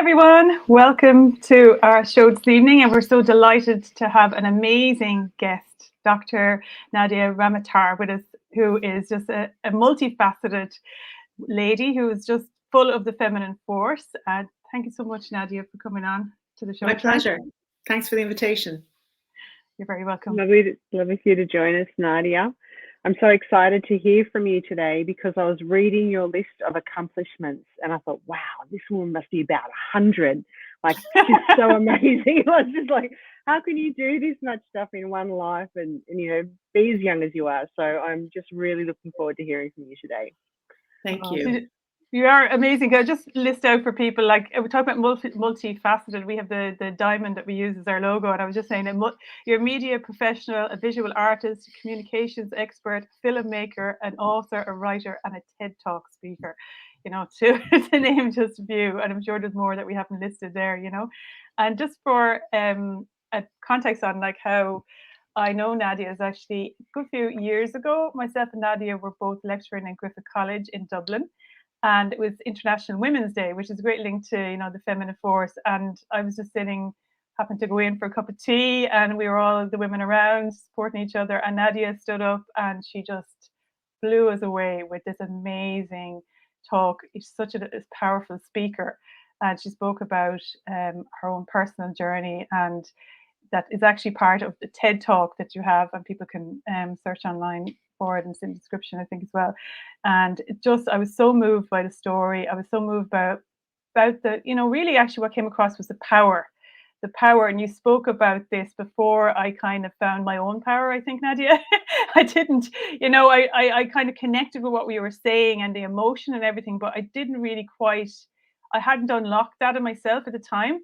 everyone, welcome to our show this evening, and we're so delighted to have an amazing guest, Dr. Nadia Ramoutar, with us, who is just a multifaceted lady who is just full of the feminine force. And thank you so much, Nadia, for coming on to the show. My pleasure. Thanks for the invitation. You're very welcome. Lovely for you to join us, Nadia. I'm so excited to hear from you today because I was reading your list of accomplishments and I thought, wow, this woman must be about 100. Like, she's so amazing. I was just like, how can you do this much stuff in one life and be as young as you are? So I'm just really looking forward to hearing from you today. Thank you. You are amazing. I'll just list out for people, like we talk about multifaceted. We have the diamond that we use as our logo. And I was just saying that you're a media professional, a visual artist, communications expert, filmmaker, an author, a writer, and a TED Talk speaker, to name just a few. And I'm sure there's more that we haven't listed there, And just for a context on like how I know Nadia is actually a good few years ago, myself and Nadia were both lecturing in Griffith College in Dublin. And it was International Women's Day, which is a great link to, the feminine force. And I was just happened to go in for a cup of tea, and we were all the women around supporting each other. And Nadia stood up and she just blew us away with this amazing talk. She's such a powerful speaker. And she spoke about her own personal journey, and that is actually part of the TED Talk that you have, and people can search online for it, and it's in the description, I think, as well. And I was so moved by the story. I was so moved about the, really actually what came across was the power. And you spoke about this before I kind of found my own power, I think, Nadia. I didn't, I kind of connected with what we were saying and the emotion and everything, but I didn't really I hadn't unlocked that in myself at the time.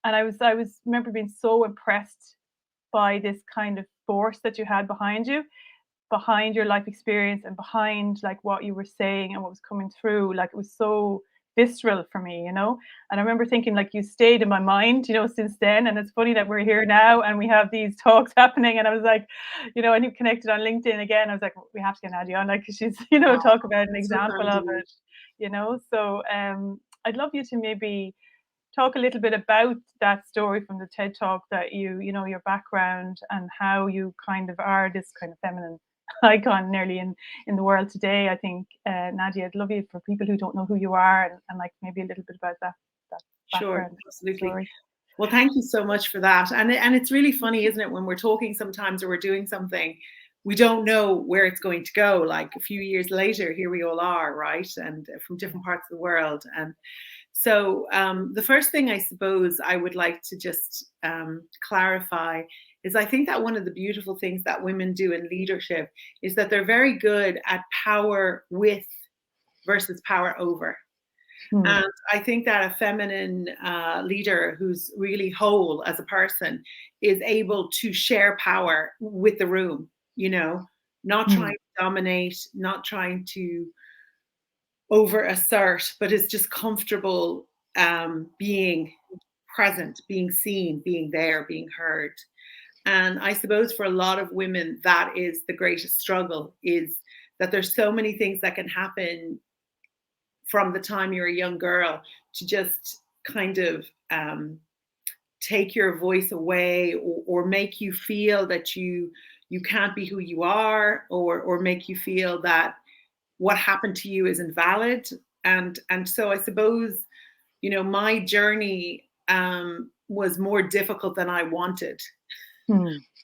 And I remember being so impressed by this kind of force that you had behind your life experience, and behind like what you were saying and what was coming through. Like, it was so visceral for me, And I remember thinking, like, you stayed in my mind, since then. And it's funny that we're here now and we have these talks happening. And I was like, and you connected on LinkedIn again. I was like, we have to get Nadia on, like, she's, talk about an example of it, So I'd love you to maybe talk a little bit about that story from the TED Talk, that your background and how you kind of are this kind of feminine icon nearly in the world today. I think, Nadia, I'd love you, for people who don't know who you are, and like maybe a little bit about that Sure, absolutely. Story. Well, thank you so much for that. And it's really funny, isn't it, when we're talking sometimes, or we're doing something, we don't know where it's going to go. Like, a few years later, here we all are, right? And from different parts of the world. And so the first thing I suppose I would like to just clarify is, I think that one of the beautiful things that women do in leadership is that they're very good at power with versus power over. And I think that a feminine leader who's really whole as a person is able to share power with the room, not trying to dominate, not trying to over assert, but is just comfortable being present, being seen, being there, being heard. And I suppose for a lot of women, that is the greatest struggle, is that there's so many things that can happen from the time you're a young girl to just kind of take your voice away, or make you feel that you can't be who you are, or make you feel that what happened to you is invalid. And so I suppose, my journey was more difficult than I wanted.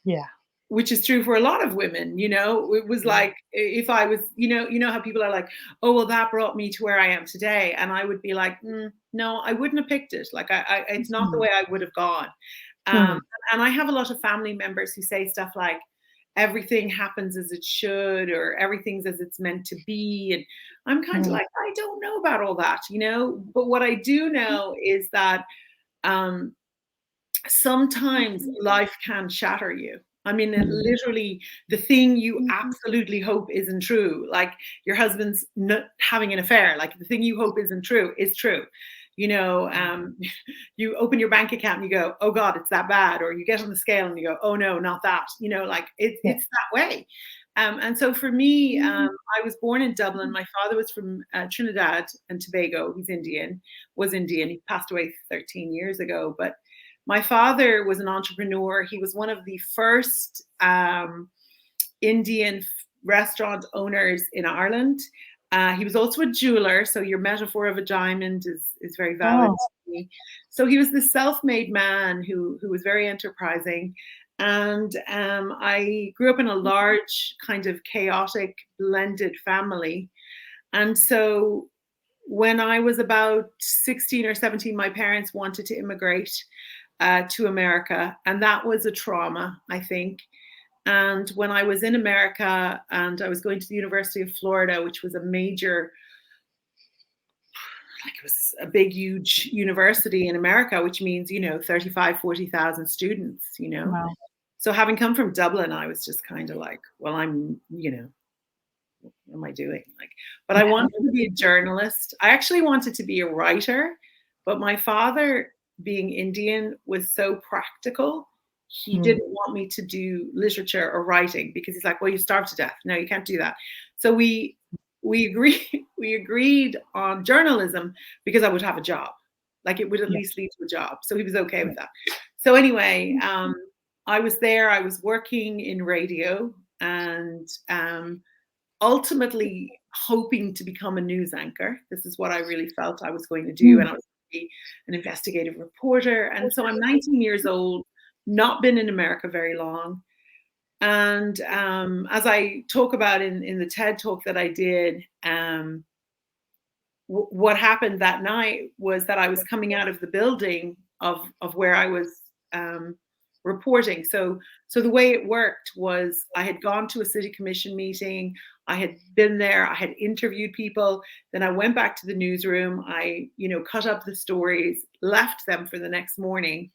Yeah. Which is true for a lot of women, it was like, if I was, how people are like, oh, well, that brought me to where I am today. And I would be like, no, I wouldn't have picked it. Like, it's not the way I would have gone. And I have a lot of family members who say stuff like, everything happens as it should, or everything's as it's meant to be. And I'm kind of like, I don't know about all that, but what I do know is that sometimes life can shatter you. I mean, literally, the thing you absolutely hope isn't true, like your husband's not having an affair, like the thing you hope isn't true is true. You open your bank account and you go, oh God, it's that bad. Or you get on the scale and you go, oh no, not that. Like it's that way. And so for me, I was born in Dublin. My father was from Trinidad and Tobago. He's Indian, was Indian. He passed away 13 years ago. But my father was an entrepreneur. He was one of the first Indian restaurant owners in Ireland. He was also a jeweler. So your metaphor of a diamond is very valid to me. So he was this self-made man who was very enterprising. And I grew up in a large kind of chaotic blended family. And so when I was about 16 or 17, my parents wanted to immigrate to America. And that was a trauma, I think. And when I was in America and I was going to the University of Florida, which was a major, like it was a big, huge university in America, which means, 35, 40,000 students, Wow. So having come from Dublin, I was just kind of like, well, I'm, what am I doing? But I wanted to be a journalist. I actually wanted to be a writer, but my father, being Indian, was so practical. He didn't want me to do literature or writing because he's like, well, you starve to death. No, you can't do that. So we agreed on journalism because I would have a job. Like it would at least lead to a job. So he was okay with that. So anyway, I was there, I was working in radio and ultimately hoping to become a news anchor. This is what I really felt I was going to do. And I was going to be an investigative reporter. And so I'm 19 years old, not been in America very long. And as I talk about in the TED talk that I did, what happened that night was that I was coming out of the building of where I was reporting. So the way it worked was I had gone to a city commission meeting. I had been there. I had interviewed people. Then I went back to the newsroom. I, cut up the stories, left them for the next morning,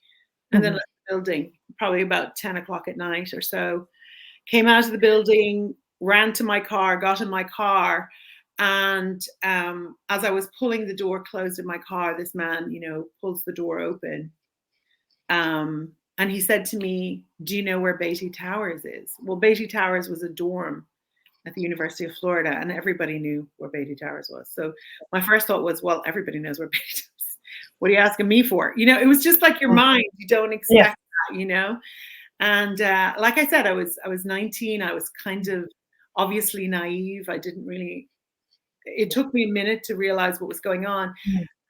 and then left the building probably about 10 o'clock at night or so. Came out of the building, ran to my car, got in my car. And as I was pulling the door closed in my car, this man, pulls the door open. And he said to me, do you know where Beatty Towers is? Well, Beatty Towers was a dorm at the University of Florida, and everybody knew where Beatty Towers was. So my first thought was, well, everybody knows where Beatty Towers is. What are you asking me for? It was just like your mind. You don't expect that, And like I said, I was 19. I was kind of obviously naive. I didn't really, it took me a minute to realize what was going on.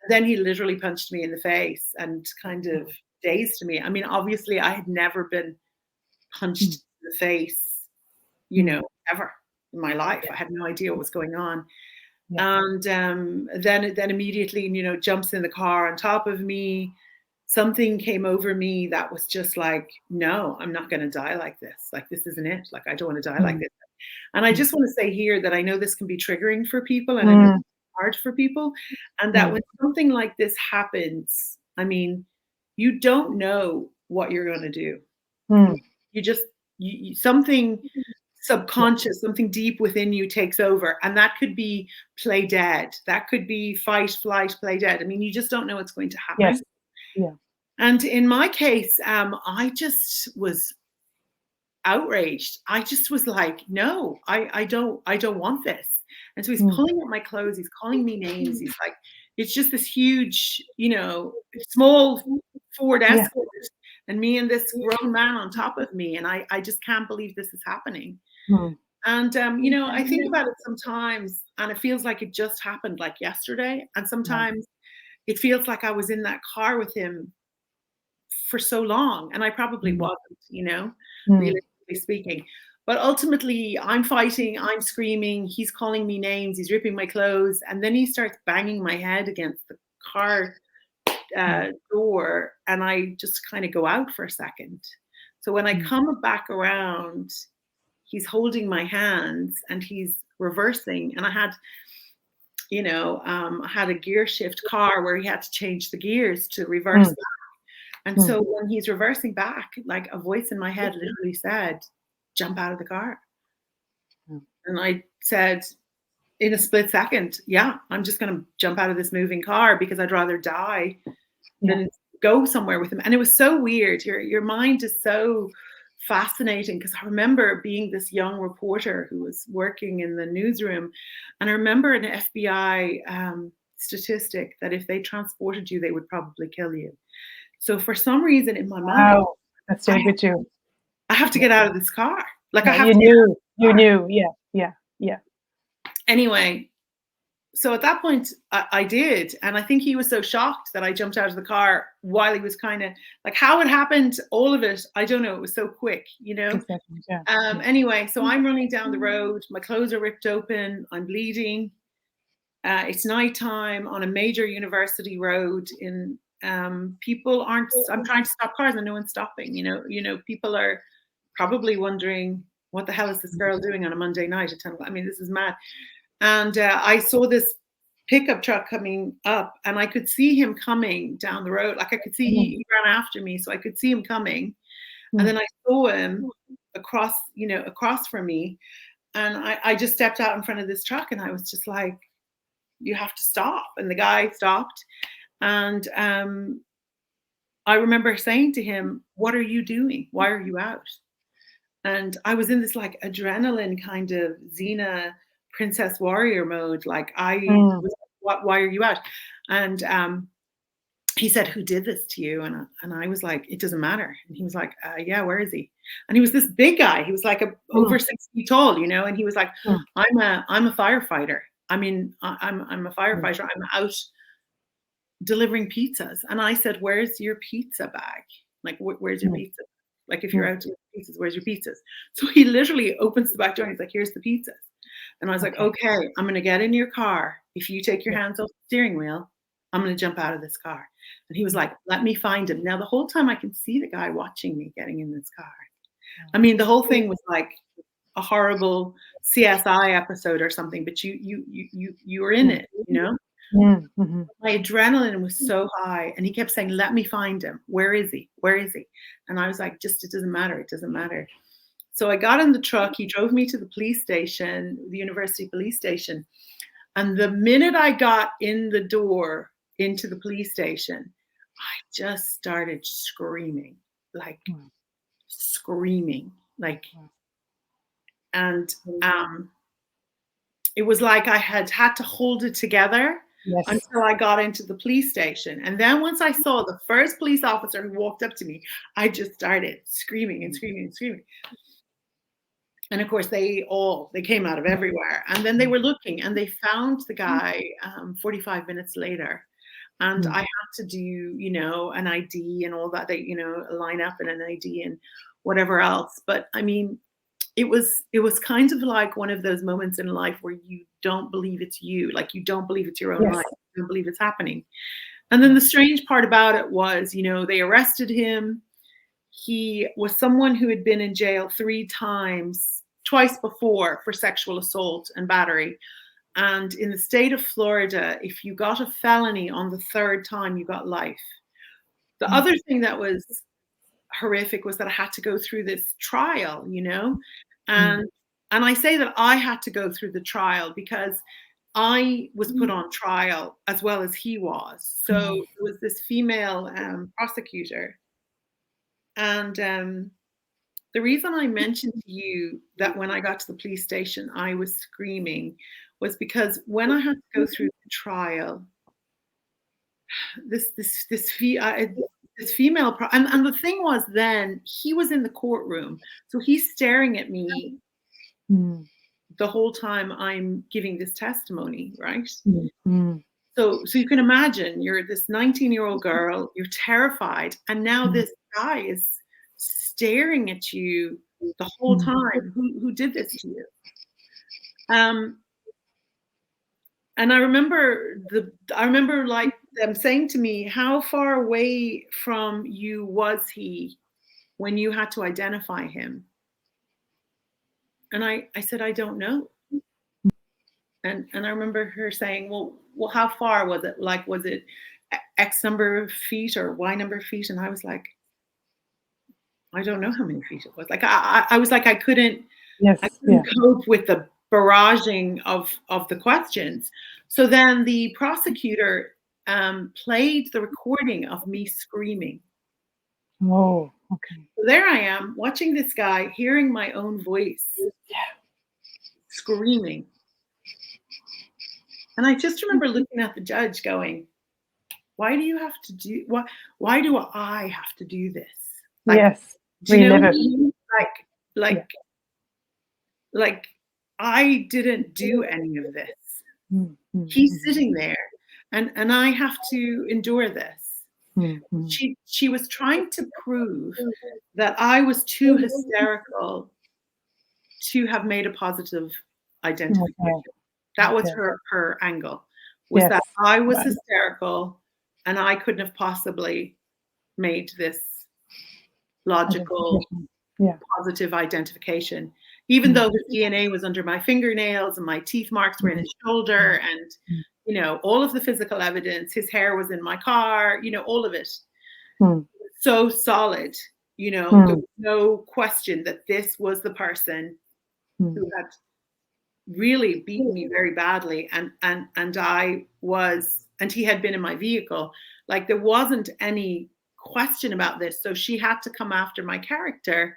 Then he literally punched me in the face and kind of dazed me. I mean, obviously I had never been punched in the face, ever in my life. I had no idea what was going on. And then immediately, jumps in the car on top of me. Something came over me that was just like, no, I'm not going to die like this. Like, this isn't it. Like, I don't want to die like this. And I just want to say here that I know this can be triggering for people and I know it's hard for people. And that when something like this happens, I mean, you don't know what you're going to do. You just, something subconscious, something deep within you takes over. And that could be play dead. That could be fight, flight, play dead. I mean, you just don't know what's going to happen. Yes. Yeah. And in my case, I just was outraged. I just was like, no, I don't want this. And so he's pulling up my clothes. He's calling me names. He's like, it's just this huge, small Ford Escort and me and this grown man on top of me. And I just can't believe this is happening. And, I think about it sometimes and it feels like it just happened like yesterday. And sometimes it feels like I was in that car with him for so long. And I probably wasn't, realistically speaking. But ultimately, I'm fighting, I'm screaming, he's calling me names, he's ripping my clothes. And then he starts banging my head against the car door. And I just kind of go out for a second. So when I come back around, he's holding my hands and he's reversing. And I had, I had a gear shift car where he had to change the gears to reverse back. And so when he's reversing back, like a voice in my head literally said, jump out of the car. And I said in a split second, yeah, I'm just going to jump out of this moving car because I'd rather die than go somewhere with him. And it was so weird. Your mind is so fascinating because I remember being this young reporter who was working in the newsroom, and I remember an FBI statistic that if they transported you, they would probably kill you. So for some reason in my mind, that stayed with you. I have to get out of this car. Like I have you to knew, you knew, yeah. Anyway, so at that point I did, and I think he was so shocked that I jumped out of the car while he was kind of like, how it happened, all of it, I don't know. It was so quick, you know. Exactly, yeah. Anyway, so I'm running down the road. My clothes are ripped open. I'm bleeding. It's nighttime on a major university road. In people aren't. I'm trying to stop cars and no one's stopping. You know, people are probably wondering what the hell is this girl doing on a Monday night at 10 o'clock. I mean, this is mad. And I saw this pickup truck coming up, and I could see him coming down the road. Like I could see he ran after me, so I could see him coming. And then I saw him across from me, and I just stepped out in front of this truck, and I was just like, "You have to stop." And the guy stopped, and I remember saying to him, "What are you doing? Why are you out?" And I was in this like adrenaline kind of Xena princess warrior mode. Like was, why are you out? And he said, "Who did this to you?" And I was like, "It doesn't matter." And he was like, "Yeah, where is he?" And he was this big guy. He was like over 6 feet tall, you know. And he was like, I'm a firefighter. I mean, I'm a firefighter. I'm out delivering pizzas." And I said, "Where's your pizza bag? Like, where's your pizza? Like, if you're out delivering pizzas, where's your pizzas?" So he literally opens the back door and he's like, "Here's the pizzas." And I was like, "Okay, I'm going to get in your car. If you take your hands off the steering wheel, I'm going to jump out of this car." And he was like, "Let me find him." Now, the whole time I can see the guy watching me getting in this car. I mean, the whole thing was like a horrible CSI episode or something, but you were in it, you know? My adrenaline was so high, and he kept saying, "Let me find him. Where is he? Where is he?" And I was like, "Just, it doesn't matter. It doesn't matter." So I got in the truck. He drove me to the police station, the university police station. And the minute I got in the door into the police station, I just started screaming, like screaming, like, and it was like I had to hold it together until I got into the police station. And then once I saw the first police officer who walked up to me, I just started screaming and screaming and screaming. And of course, they came out of everywhere. And then they were looking, and they found the guy 45 minutes later. And I had to do, you know, an ID and all that, you know, line up in an ID and whatever else. But I mean, it was kind of like one of those moments in life where you don't believe it's you, like you don't believe it's your own life, you don't believe it's happening. And then the strange part about it was, you know, they arrested him. He was someone who had been in jail 3 times, twice before, for sexual assault and battery. And in the state of Florida, if you got a felony on the 3rd time, you got life. The other thing that was horrific was that I had to go through this trial, you know, and I say that I had to go through the trial because I was put on trial as well as he was. So it was this female prosecutor. And the reason I mentioned to you that when I got to the police station, I was screaming was because when I had to go through the trial, this female, and the thing was then he was in the courtroom, so he's staring at me the whole time I'm giving this testimony, right? So you can imagine you're this 19-year-old girl, you're terrified, and now this guy is staring at you the whole time. Who did this to you? And I remember like them saying to me, "How far away from you was he when you had to identify him?" And I said, "I don't know." And I remember her saying, well, how far was it? Like, was it X number of feet or Y number of feet? And I was like, I don't know how many feet it was. Like, I was like, I couldn't cope with the barraging of the questions. So then the prosecutor played the recording of me screaming. Oh, okay. So there I am watching this guy, hearing my own voice, screaming. And I just remember looking at the judge going, why do you have to do, why do I have to do this? Like, yes. do you know Relive what I it. mean? Like I didn't do any of this. He's sitting there and I have to endure this. She was trying to prove that I was too hysterical to have made a positive identification. That was her angle, was that I was hysterical and I couldn't have possibly made this logical, positive identification, even though the DNA was under my fingernails and my teeth marks were in his shoulder and, you know, all of the physical evidence, his hair was in my car, you know, all of it. So solid, you know, there was no question that this was the person who had really beaten me very badly, and I was, and he had been in my vehicle. Like, there wasn't any question about this. So she had to come after my character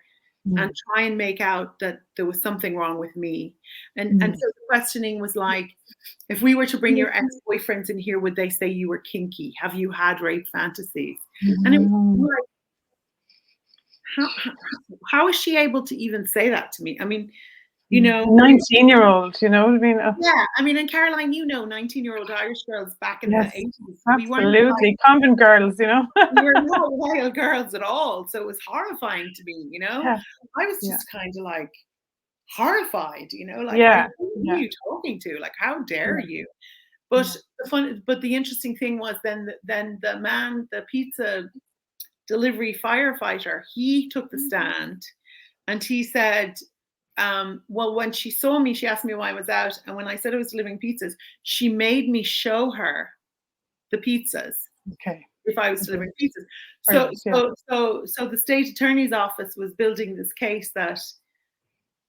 and try and make out that there was something wrong with me. And so the questioning was like, if we were to bring your ex-boyfriends in here, would they say you were kinky? Have you had rape fantasies? And it was like, how is she able to even say that to me? I mean, you know, 19-year-old, you know what I mean? Yeah, I mean, and Caroline, you know, 19-year-old Irish girls back in the 80s. Absolutely, convent girls, you know. We were not wild girls at all, so it was horrifying to me, you know. I was just kind of like horrified, you know, like, who are you talking to? Like, how dare you? But the interesting thing was then the man, the pizza delivery firefighter, he took the stand and he said, well, when she saw me, she asked me why I was out. And when I said I was delivering pizzas, she made me show her the pizzas. Okay. If I was delivering pizzas. So the state attorney's office was building this case that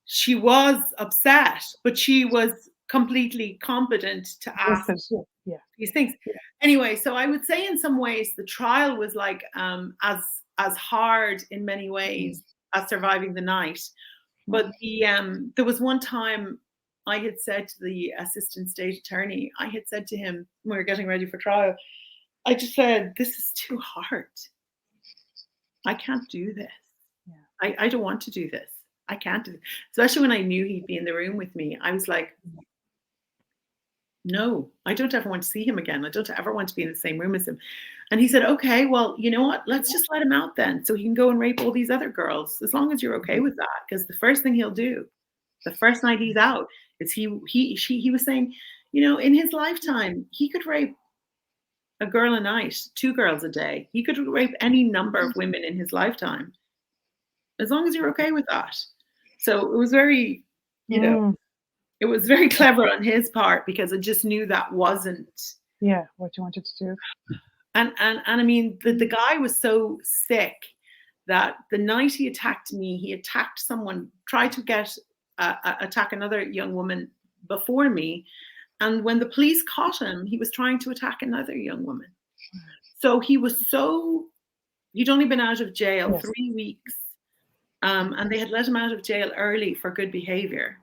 she was upset, but she was completely competent to ask these things. Anyway, so I would say in some ways the trial was like as hard in many ways as Surviving the Night. But there was one time I had said to the assistant state attorney, I had said to him when we were getting ready for trial, I just said, this is too hard. I can't do this. I don't want to do this. I can't do this. Especially when I knew he'd be in the room with me. I was like, no, I don't ever want to see him again. I don't ever want to be in the same room as him. And he said, okay, well, you know what? Let's just let him out then, so he can go and rape all these other girls, as long as you're okay with that. Because the first thing he'll do, the first night he's out, is he was saying, you know, in his lifetime, he could rape a girl a night, 2 girls a day. He could rape any number of women in his lifetime, as long as you're okay with that. So it was very, you know, it was very clever on his part, because I just knew that wasn't what you wanted to do. And I mean, the guy was so sick that the night he attacked me, he attacked someone, tried to attack another young woman before me. And when the police caught him, he was trying to attack another young woman. So he was he'd only been out of jail 3 weeks. And they had let him out of jail early for good behavior.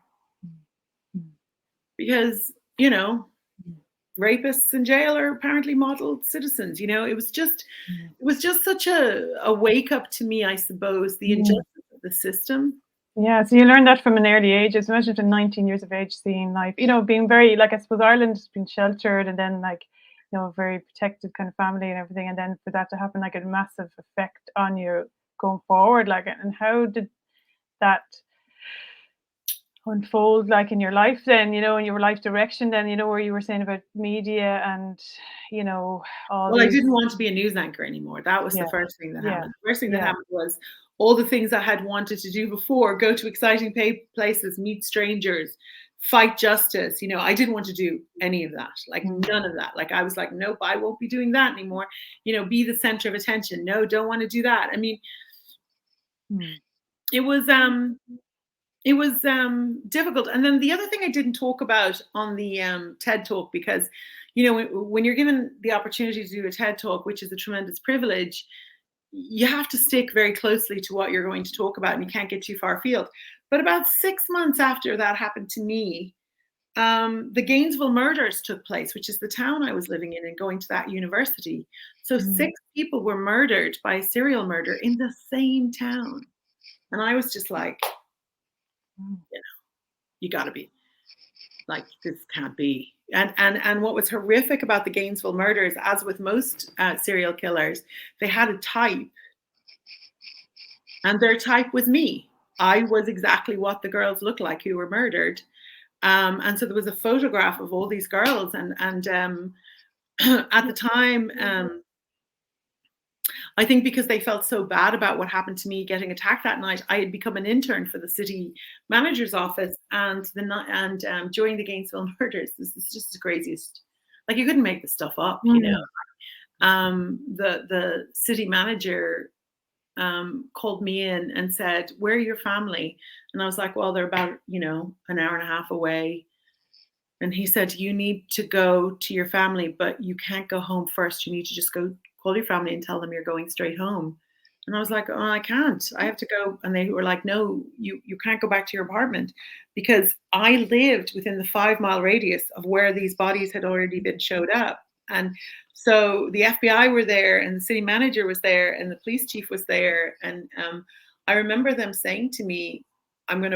Because, you know, rapists in jail are apparently model citizens. You know, it was just such a wake up to me, I suppose, the injustice of the system. Yeah, so you learned that from an early age. Imagine at 19 years of age, seeing life, you know, being very, like, I suppose Ireland has been sheltered, and then, like, you know, very protected kind of family and everything, and then for that to happen, like, a massive effect on you going forward, like, and how did that unfold, like, in your life then, you know, in your life direction then, you know, where you were saying about media and, you know, I didn't want to be a news anchor anymore. That was the first thing that happened. The first thing that happened was all the things I had wanted to do before: go to exciting places, meet strangers, fight justice. You know, I didn't want to do any of that, like none of that. Like, I was like, nope, I won't be doing that anymore. You know, be the center of attention. No, don't want to do that. I mean, it was difficult. And then the other thing I didn't talk about on the TED Talk, because, you know, when you're given the opportunity to do a TED Talk, which is a tremendous privilege, you have to stick very closely to what you're going to talk about, and you can't get too far afield. But about 6 months after that happened to me, the Gainesville murders took place, which is the town I was living in and going to that university. So 6 people were murdered by a serial murder in the same town. And I was just like, you know, you got to be like, this can't be. And what was horrific about the Gainesville murders, as with most serial killers, they had a type. And their type was me. I was exactly what the girls looked like who were murdered. And so there was a photograph of all these girls. And at the time, I think because they felt so bad about what happened to me getting attacked that night, I had become an intern for the city manager's office. And during the Gainesville murders, this is just the craziest. Like, you couldn't make this stuff up, you know. The city manager called me in and said, "Where are your family?" And I was like, "Well, they're about, an hour and a half away." And he said, "You need to go to your family, but you can't go home first. You need to just go call your family and tell them you're going straight home." And I was like, "Oh, I can't. I have to go." And they were like, "No, you can't go back to your apartment," because I lived within the 5-mile radius of where these bodies had already been showed up. And so the FBI were there, and the city manager was there, and the police chief was there. And I remember them saying to me, one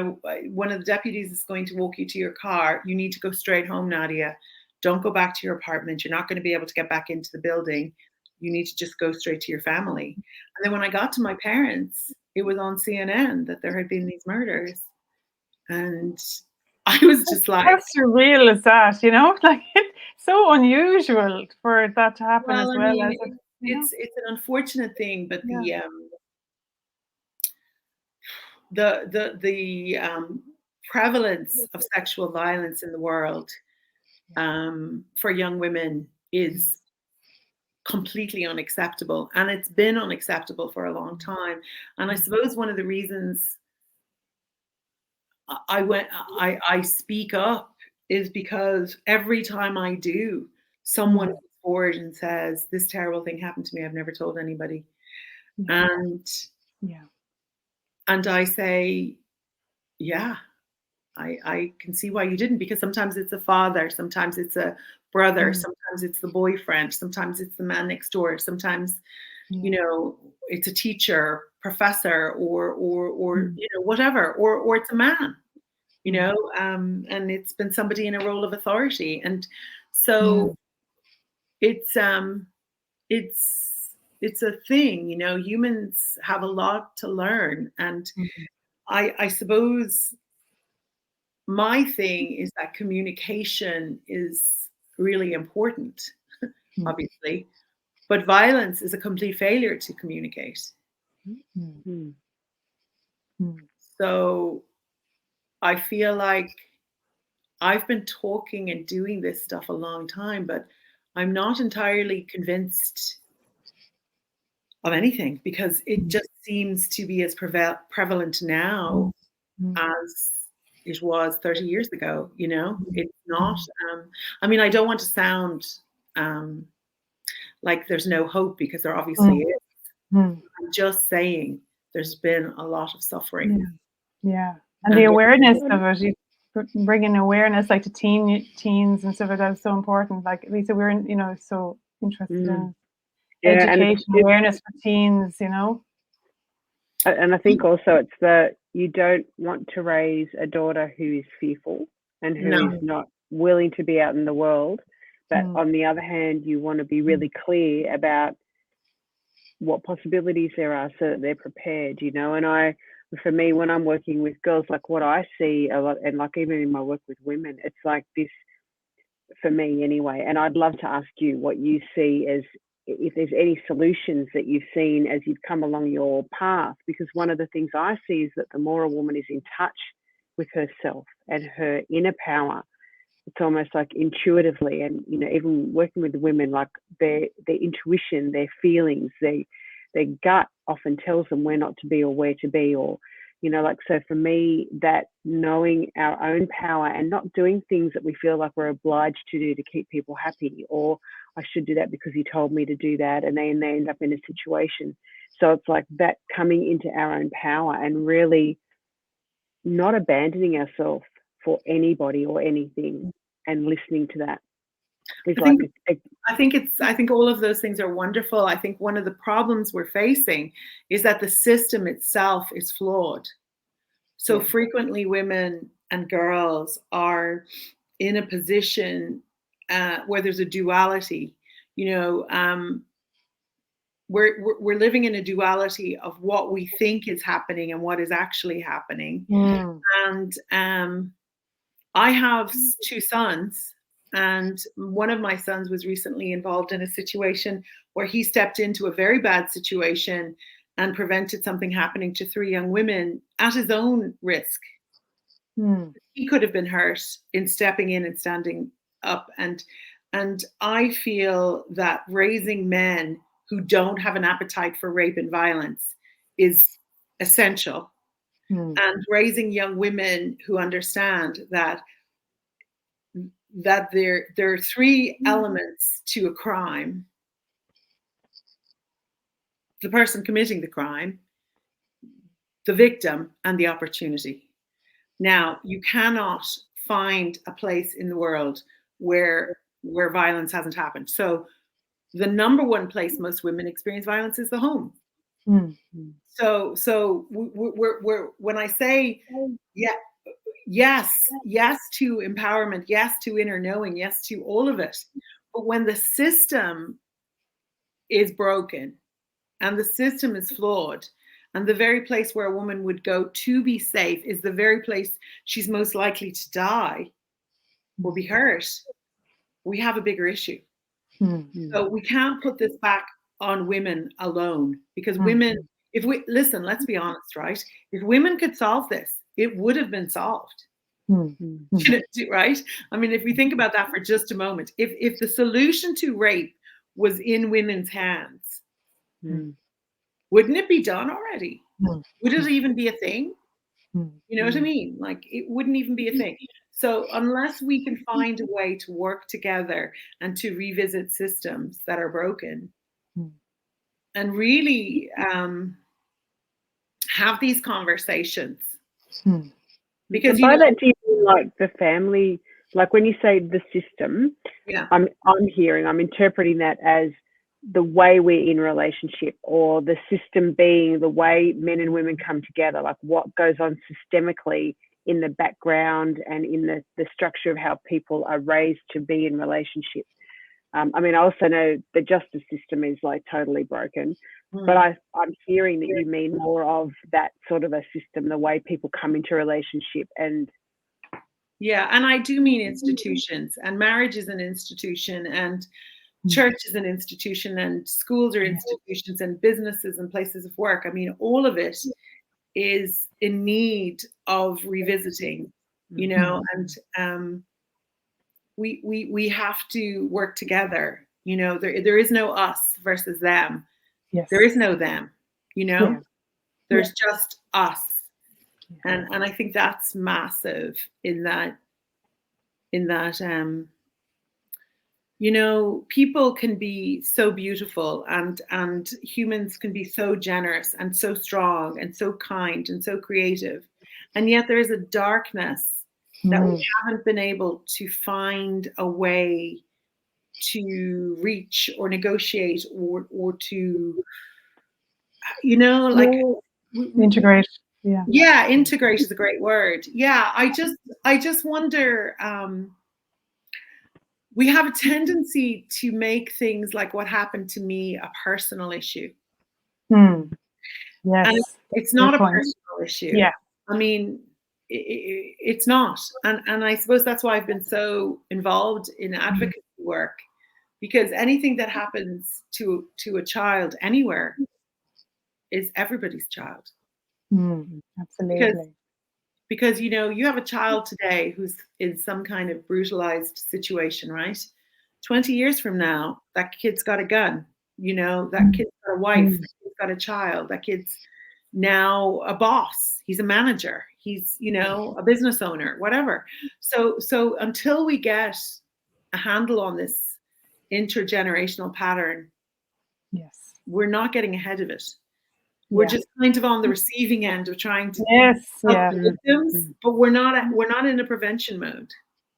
of the deputies is going to walk you to your car. You need to go straight home, Nadia. Don't go back to your apartment. You're not going to be able to get back into the building. You need to just go straight to your family. And then when I got to my parents, it was on CNN that there had been these murders. And I was just like, how surreal is that, like, it's so unusual for that to happen. Well, as well. It's an unfortunate thing, but the prevalence of sexual violence in the world for young women is completely unacceptable, and it's been unacceptable for a long time. And I suppose one of the reasons I speak up is because every time I do, someone comes forward and says, "This terrible thing happened to me. I've never told anybody." And I say, "Yeah, I can see why you didn't," because sometimes it's a father, sometimes it's a brother, sometimes it's the boyfriend, sometimes it's the man next door, sometimes it's a teacher, professor, or whatever, or it's a man, and it's been somebody in a role of authority. And so it's a thing, humans have a lot to learn. And I suppose my thing is that communication is really important, obviously, but violence is a complete failure to communicate. So I feel like I've been talking and doing this stuff a long time, but I'm not entirely convinced of anything, because it just seems to be as prevalent now as it was 30 years ago. It's not, I mean, I don't want to sound like there's no hope, because there obviously is. I'm just saying there's been a lot of suffering. And the awareness of it, you bringing awareness, like to teens and stuff like that, is so important. Like Lisa, we're so interested in education, awareness for teens, And I think also it's that you don't want to raise a daughter who is fearful and who is not willing to be out in the world. But on the other hand, you want to be really clear about what possibilities there are so that they're prepared, And for me, when I'm working with girls, like what I see a lot, and like even in my work with women, it's like this, for me anyway. And I'd love to ask you what you see as, if there's any solutions that you've seen as you've come along your path, because one of the things I see is that the more a woman is in touch with herself and her inner power, it's almost like intuitively, and even working with the women, like their intuition, their feelings, their gut often tells them where not to be or where to be, or so for me, that knowing our own power and not doing things that we feel like we're obliged to do to keep people happy, or I should do that because he told me to do that, and then they end up in a situation. So it's like that coming into our own power and really not abandoning ourselves for anybody or anything, and listening to that. I think all of those things are wonderful. I think one of the problems we're facing is that the system itself is flawed. So frequently women and girls are in a position where there's a duality. We're living in a duality of what we think is happening and what is actually happening. And I have 2 sons, and one of my sons was recently involved in a situation where he stepped into a very bad situation and prevented something happening to 3 young women at his own risk. He could have been hurt in stepping in and standing up. And I feel that raising men who don't have an appetite for rape and violence is essential. And raising young women who understand that there are 3 elements to a crime: the person committing the crime, the victim, and the opportunity. Now, you cannot find a place in the world where violence hasn't happened. So the number one place most women experience violence is the home. So we're when I say yes to empowerment, yes to inner knowing, yes to all of it, but when the system is broken and the system is flawed, and the very place where a woman would go to be safe is the very place she's most likely to die or be hurt, we have a bigger issue. So we can't put this back on women alone, because women, let's be honest, right? If women could solve this, it would have been solved. Right? I mean, if we think about that for just a moment, if the solution to rape was in women's hands, wouldn't it be done already? Would it even be a thing? You know what I mean? Like, it wouldn't even be a thing. So unless we can find a way to work together and to revisit systems that are broken and really have these conversations. Because by that, do you mean like the family, like when you say the system, I'm interpreting that as the way we're in relationship, or the system being the way men and women come together, like what goes on systemically in the background and in the structure of how people are raised to be in relationship. I mean, I also know the justice system is like totally broken, but I'm hearing that you mean more of that sort of a system, the way people come into relationship. And and I do mean institutions, and marriage is an institution, and church is an institution, and schools are institutions, and businesses and places of work. I mean, all of it is in need of revisiting, and we have to work together. There is no us versus them. There is no them. There's just us, and I think that's massive in that. People can be so beautiful, and humans can be so generous and so strong and so kind and so creative. And yet there is a darkness that we haven't been able to find a way to reach or negotiate or to, integrate. Integrate is a great word. I just wonder, we have a tendency to make things like what happened to me a personal issue. Yes. And it's not a personal issue. I mean, it's not. And I suppose that's why I've been so involved in advocacy work, because anything that happens to a child anywhere is everybody's child. Absolutely. Because you have a child today who's in some kind of brutalized situation, right? 20 years from now, that kid's got a gun, that kid's got a wife, that kid's got a child, that kid's now a boss, he's a manager, he's a business owner, whatever. So until we get a handle on this intergenerational pattern, we're not getting ahead of it. We're just kind of on the receiving end of trying to help victims, but we're not in a prevention mode.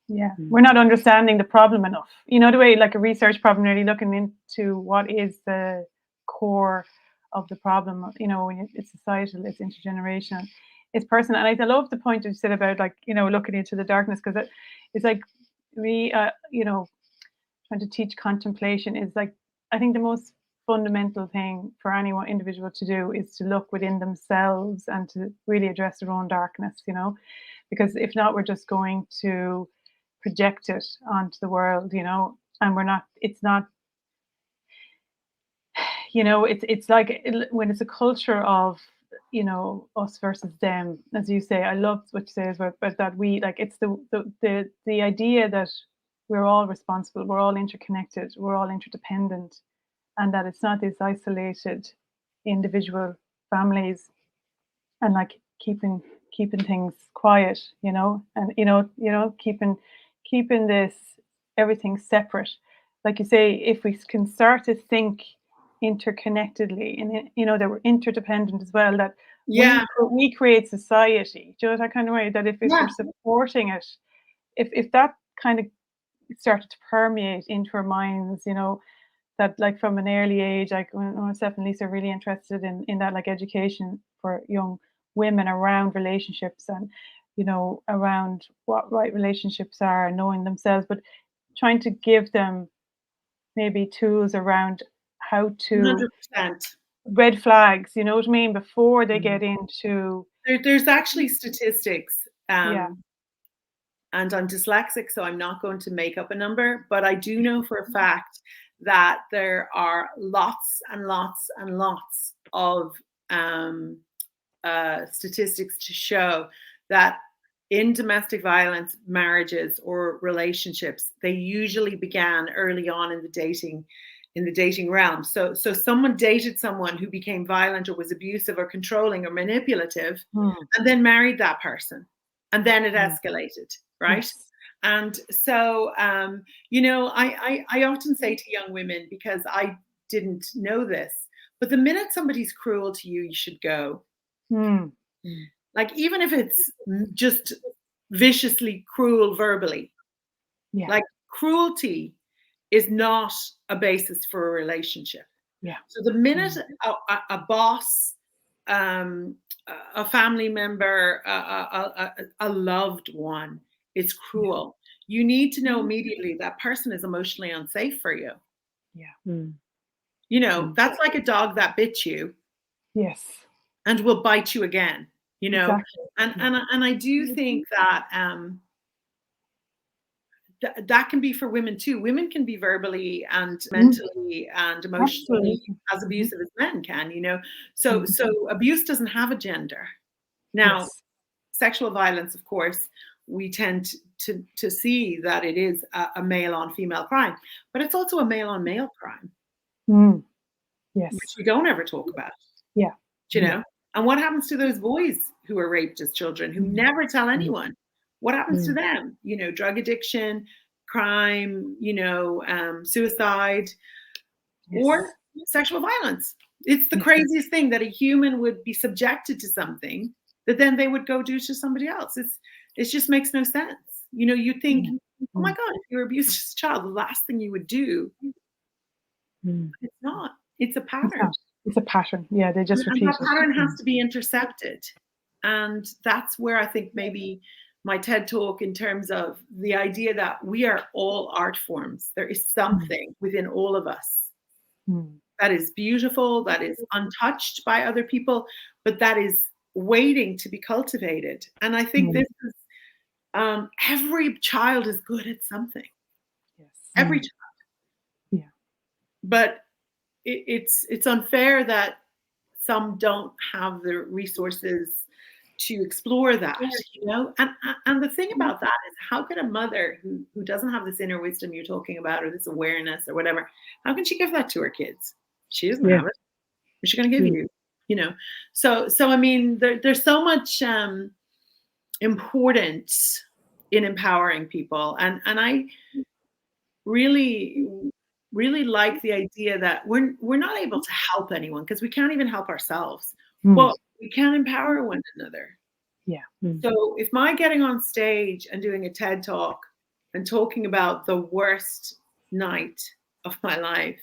Yeah, we're not understanding the problem enough. You know, the way like a research problem, really looking into what is the core of the problem. You know, it's societal, it's intergenerational, it's personal. And I love the point you said about, like, you know, looking into the darkness, because it's like we, you know, trying to teach contemplation is like, I think the most fundamental thing for any one individual to do is to look within themselves and to really address their own darkness, you know, because if not, we're just going to project it onto the world, you know, and it's not, you know, it's like when it's a culture of, you know, us versus them, as you say. I love what you say about that. We like, it's the idea that we're all responsible, we're all interconnected, we're all interdependent, and that it's not these isolated individual families and like keeping things quiet, you know, and you know, keeping this everything separate. Like you say, if we can start to think interconnectedly, and you know, that we're interdependent as well, that we create society. Do you know, that kind of way, that if we're supporting it, if that kind of started to permeate into our minds, you know, that like from an early age, like when myself and Lisa are really interested in that, like education for young women around relationships, and you know, around what right relationships are and knowing themselves, but trying to give them maybe tools around how to 100%. red flags, you know what I mean, before they get into there's actually statistics, and I'm dyslexic, so I'm not going to make up a number, but I do know for a fact that there are lots and lots and lots of statistics to show that in domestic violence marriages or relationships, they usually began early on in the dating realm. So someone dated someone who became violent or was abusive or controlling or manipulative, and then married that person, and then it escalated, right? Yes. And so, you know, I often say to young women, because I didn't know this, but the minute somebody's cruel to you, you should go. Like, even if it's just viciously cruel verbally, like cruelty is not a basis for a relationship. So the minute a boss, a family member, a loved one is cruel, you need to know immediately that person is emotionally unsafe for you. You know, that's like a dog that bit you. Yes. And will bite you again, you know. Exactly. And I do think that that can be for women too. Women can be verbally and mentally and emotionally as abusive as men can, you know. So abuse doesn't have a gender. Now, sexual violence, of course, we tend to see that it is a male on female crime, but it's also a male on male crime. Yes. Which we don't ever talk about. Yeah. You know? And what happens to those boys who are raped as children, who never tell anyone? What happens to them? You know, drug addiction, crime, you know, suicide, or sexual violence. It's the craziest thing that a human would be subjected to something that then they would go do to somebody else. It just makes no sense. You know, you think, oh my God, if you're abused as a child, the last thing you would do. It's not. It's a pattern. It's a pattern. Yeah, they just repeat it. That pattern has to be intercepted. And that's where I think maybe my TED talk, in terms of the idea that we are all art forms. There is something within all of us that is beautiful, that is untouched by other people, but that is waiting to be cultivated. And I think this is, every child is good at something. Yes. Every child. Yeah. But it's unfair that some don't have the resources to explore that, you know. And the thing about that is, how can a mother who doesn't have this inner wisdom you're talking about, or this awareness or whatever, how can she give that to her kids? She doesn't have it. What's she going to give you? You know. So I mean, there's so much importance in empowering people, and I really like the idea that we're not able to help anyone, because we can't even help ourselves. Well, we can empower one another. Yeah. So if my getting on stage and doing a TED talk and talking about the worst night of my life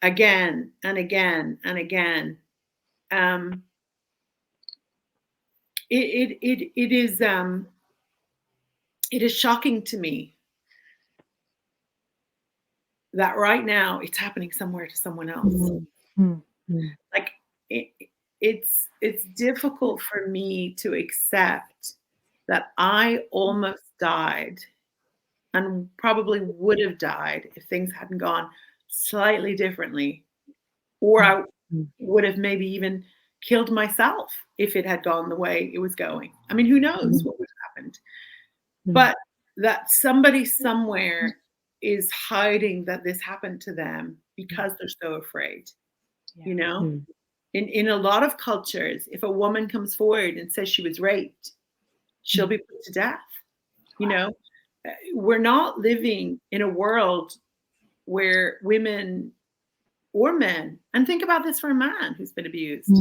again and again and again, it is shocking to me that right now it's happening somewhere to someone else. Like it's difficult for me to accept that I almost died and probably would have died if things hadn't gone slightly differently, or I would have maybe even killed myself if it had gone the way it was going. I mean, who knows what would have happened? But that somebody somewhere is hiding that this happened to them because they're so afraid. You know, in a lot of cultures, if a woman comes forward and says she was raped, she'll be put to death. You know, we're not living in a world where women or men, and think about this for a man who's been abused.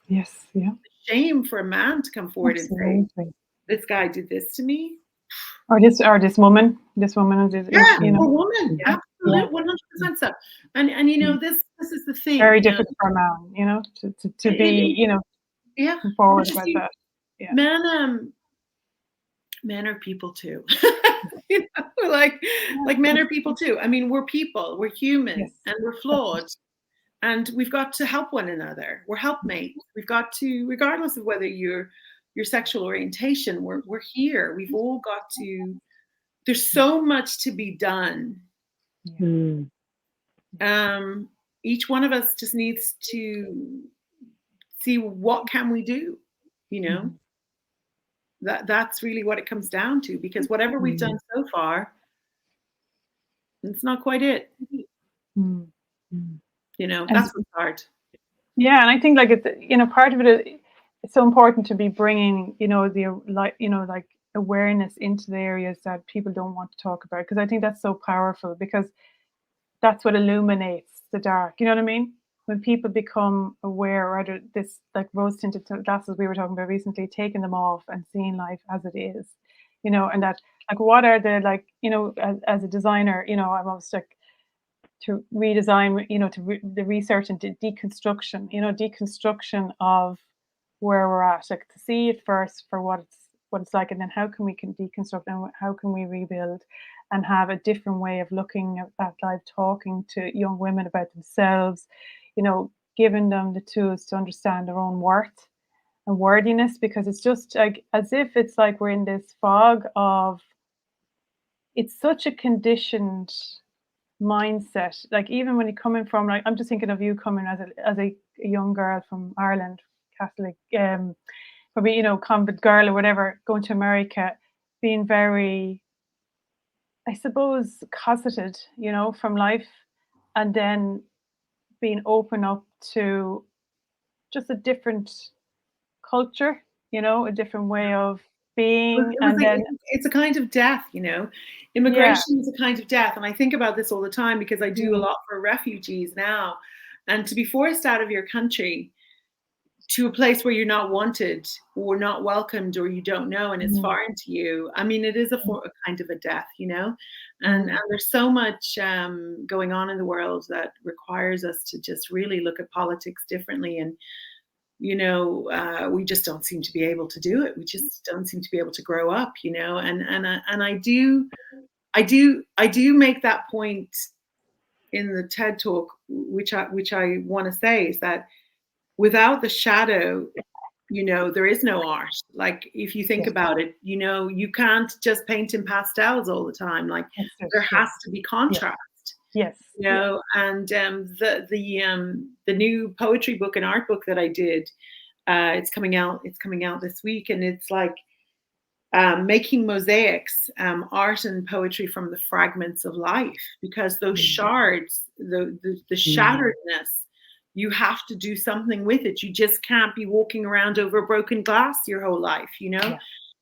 Yes, yeah. Shame for a man to come forward and say, "This guy did this to me," or this woman is, yeah, you know, a woman, absolutely, 100% so. And you know, this is the thing. Very difficult for a man, you know, to be, you know, come forward about that. Yeah. Men are people too. You know, like men are people too. I mean, we're people, we're human, and we're flawed. And we've got to help one another. We're helpmates. We've got to, regardless of whether your sexual orientation, we're here. We've all got to, there's so much to be done. Each one of us just needs to see what can we do, you know? That's really what it comes down to, because whatever we've done so far, it's not quite it. You know, that's what's hard. Yeah, and I think like it's, you know, part of it is it's so important to be bringing, you know, like awareness into the areas that people don't want to talk about, because I think that's so powerful, because that's what illuminates the dark. You know what I mean? When people become aware, or this like rose tinted glasses we were talking about recently, taking them off and seeing life as it is, you know, and that like what are the, like, you know, as a designer, you know, I'm almost like to redesign, you know, the research into deconstruction, you know, deconstruction of where we're at, like to see it first for what it's like, and then how can we deconstruct, and how can we rebuild and have a different way of looking at life, talking to young women about themselves, you know, giving them the tools to understand their own worth and worthiness, because it's just like as if it's like we're in this fog of, it's such a conditioned mindset. Like even when you're coming from, like I'm just thinking of you coming as a young girl from Ireland, Catholic, probably, you know, convent girl or whatever, going to America, being very, I suppose, cosseted, you know, from life, and then being open up to just a different culture, you know, a different way of being. And then it's a kind of death, you know. Immigration is a kind of death, and I think about this all the time because I do a lot for refugees now, and to be forced out of your country to a place where you're not wanted or not welcomed, or you don't know and it's foreign to you. I mean, it is a kind of a death, you know, and there's so much going on in the world that requires us to just really look at politics differently. And, you know, we just don't seem to be able to do it. We just don't seem to be able to grow up, you know, and I do make that point in the TED talk, which I want to say is that without the shadow, you know, there is no art. Like if you think about it, you know, you can't just paint in pastels all the time. Like there has to be contrast. Yes. You know, and the new poetry book and art book that I did, it's coming out this week, and it's like making mosaics, art and poetry from the fragments of life, because those shards, the shatteredness, you have to do something with it. You just can't be walking around over broken glass your whole life, you know.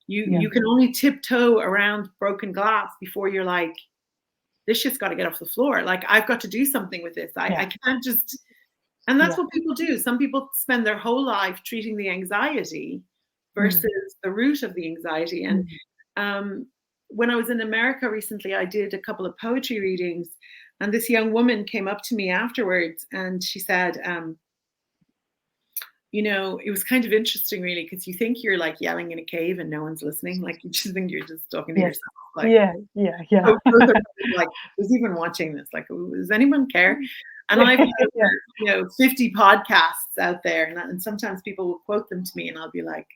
You can only tiptoe around broken glass before you're like, this shit's got to get off the floor. Like I've got to do something with this. I can't just And that's what people do. Some people spend their whole life treating the anxiety versus the root of the anxiety. And when I was in America recently, I did a couple of poetry readings, and this young woman came up to me afterwards and she said, you know, it was kind of interesting, really, because you think you're like yelling in a cave and no one's listening. Like, you just think you're just talking to yourself. Like, like, who's even watching this? Like, does anyone care? And I've had, 50 podcasts out there, and sometimes people will quote them to me, and I'll be like,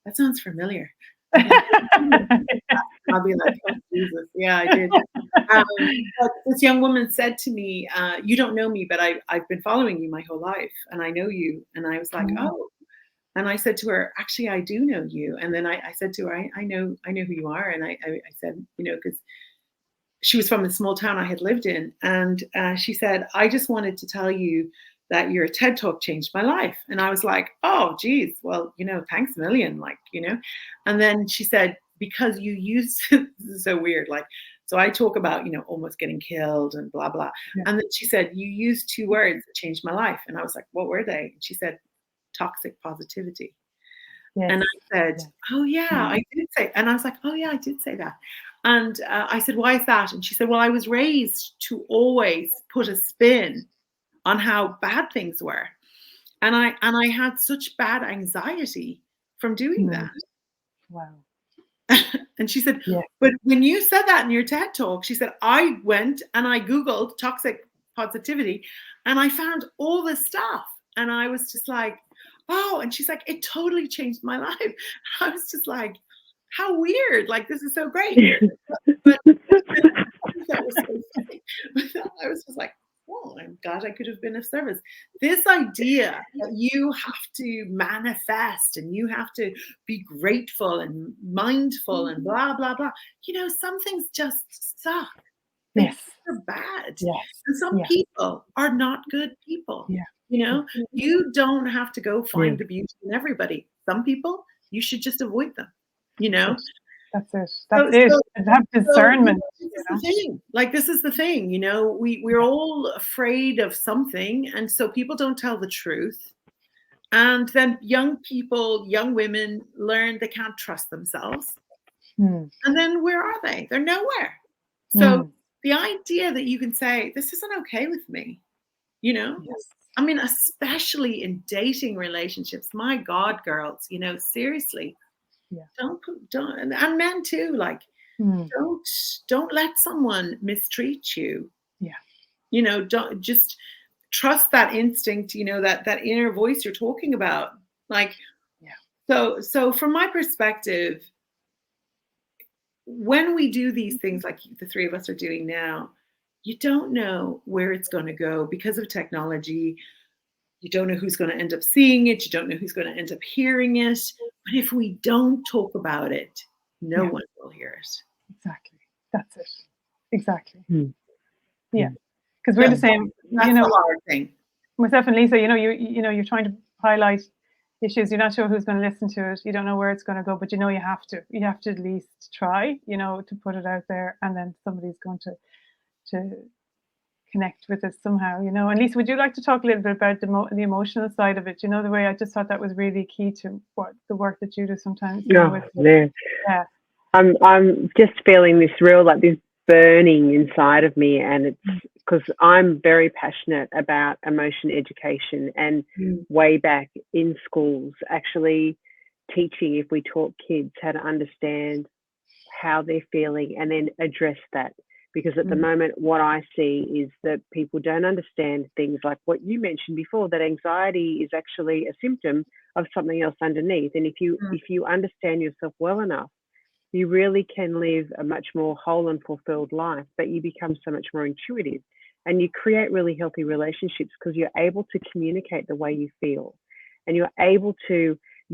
that sounds familiar. I'll be like, oh, Jesus, yeah, I did. But this young woman said to me, you don't know me, but I've been following you my whole life, and I know you. And I was like, oh. And I said to her, actually, I do know you. And then I said to her, I know who you are. And I said, because she was from a small town I had lived in. And she said, I just wanted to tell you that your TED Talk changed my life. And I was like, oh, geez, well, thanks a million, like, And then she said, because you use, this is so weird, like, so I talk about, almost getting killed and blah, blah. Yeah. And then she said, you used 2 words that changed my life. And I was like, what were they? And she said, toxic positivity. Yes. And I said, oh, yeah, I did say. And I was like, oh, yeah, I did say that. And I said, why is that? And she said, well, I was raised to always put a spin on how bad things were. And I had such bad anxiety from doing that. Wow. And she said, but when you said that in your TED Talk, she said, I went and I Googled toxic positivity and I found all this stuff. And I was just like, oh, and she's like, it totally changed my life. I was just like, how weird. Like, this is so great. But that was so funny. I was just like, oh, I'm glad I could have been of service. This idea that you have to manifest and you have to be grateful and mindful and blah, blah, blah. Some things just suck. They're bad. Yes. And some people are not good people. Yeah. You don't have to go find the beauty in everybody. Some people, you should just avoid them. That's it. That's it. And have discernment. This is the thing. Like, this is the thing. We're all afraid of something, and so people don't tell the truth. And then young people, young women learn they can't trust themselves. And then where are they? They're nowhere. So the idea that you can say, this isn't okay with me, I mean, especially in dating relationships, my God, girls, seriously. Yeah. Don't, and men too. Like, don't let someone mistreat you. Yeah. Don't just trust that instinct. That inner voice you're talking about. Like, So from my perspective, when we do these things like the 3 of us are doing now, you don't know where it's going to go because of technology. You don't know who's going to end up seeing it. You don't know who's going to end up hearing it. But if we don't talk about it, no one will hear it. Exactly. That's it. Exactly. Yeah. Because we're the same. That's a hard thing. Myself and Lisa, you're trying to highlight issues. You're not sure who's going to listen to it. You don't know where it's going to go, but you have to. You have to at least try, to put it out there, and then somebody's going to connect with us somehow, And Lisa, would you like to talk a little bit about the emotional side of it? The way I just thought that was really key to the work that you do sometimes. I'm just feeling this real, like, this burning inside of me, and it's because I'm very passionate about emotion education, and way back in schools, actually teaching, if we taught kids how to understand how they're feeling and then address that. Because at the moment, what I see is that people don't understand things like what you mentioned before, that anxiety is actually a symptom of something else underneath. And if you understand yourself well enough, you really can live a much more whole and fulfilled life, but you become so much more intuitive and you create really healthy relationships because you're able to communicate the way you feel, and you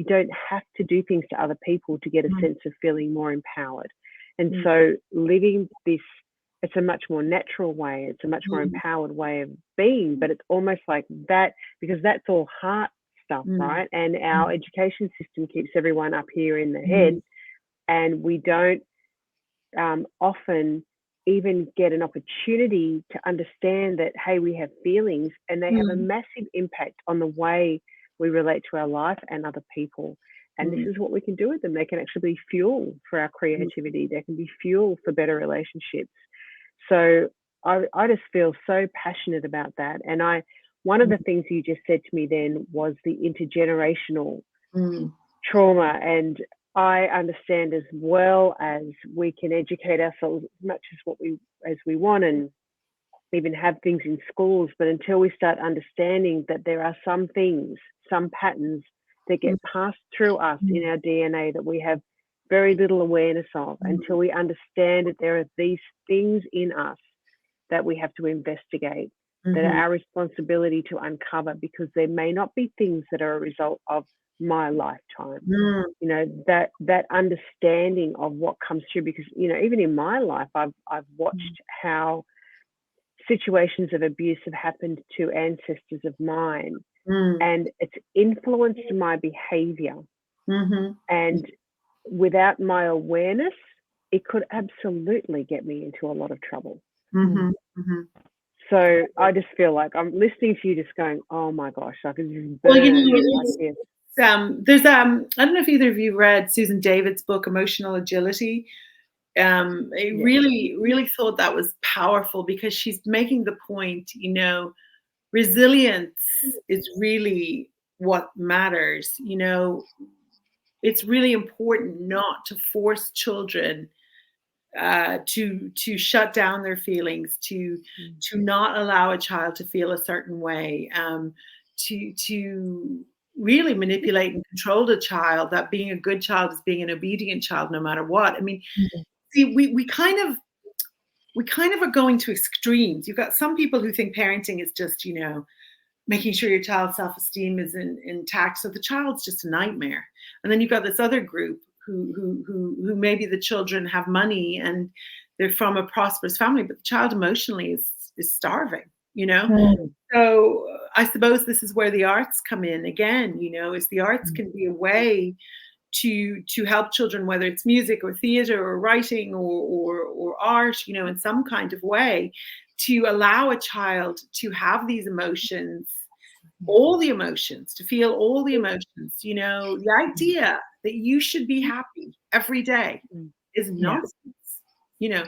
don't have to do things to other people to get a sense of feeling more empowered. And so living this, it's a much more natural way. It's a much more empowered way of being, but it's almost like that, because that's all heart stuff, right? And our education system keeps everyone up here in the head, and we don't often even get an opportunity to understand that, hey, we have feelings, and they have a massive impact on the way we relate to our life and other people. And this is what we can do with them. They can actually be fuel for our creativity. They can be fuel for better relationships. So I just feel so passionate about that. And one of the things you just said to me then was the intergenerational trauma. And I understand as well as we can educate ourselves as much as we want and even have things in schools, but until we start understanding that there are some things, some patterns that get passed through us in our DNA that we have very little awareness of, until we understand that there are these things in us that we have to investigate, that are our responsibility to uncover, because there may not be things that are a result of my lifetime. You know, that understanding of what comes through, because, you know, even in my life, I've watched how situations of abuse have happened to ancestors of mine, and it's influenced my behavior. And without my awareness, it could absolutely get me into a lot of trouble. So I just feel like I'm listening to you just going, oh my gosh, I could just burn like this. There's I don't know if either of you read Susan David's book, Emotional Agility. I really thought that was powerful, because she's making the point, you know, resilience is really what matters. You know, it's really important not to force children to shut down their feelings, to not allow a child to feel a certain way, to really manipulate and control the child, that being a good child is being an obedient child no matter what. I mean, see, we kind of are going to extremes. You've got some people who think parenting is just, you know, making sure your child's self-esteem is intact, so the child's just a nightmare. And then you've got this other group who maybe the children have money and they're from a prosperous family, but the child emotionally is starving, you know? So I suppose this is where the arts come in again, you know, is the arts can be a way to help children, whether it's music or theater or writing or art, you know, in some kind of way, to allow a child to have these emotions, all the emotions, to feel all the emotions. You know, the idea that you should be happy every day is nonsense. You know,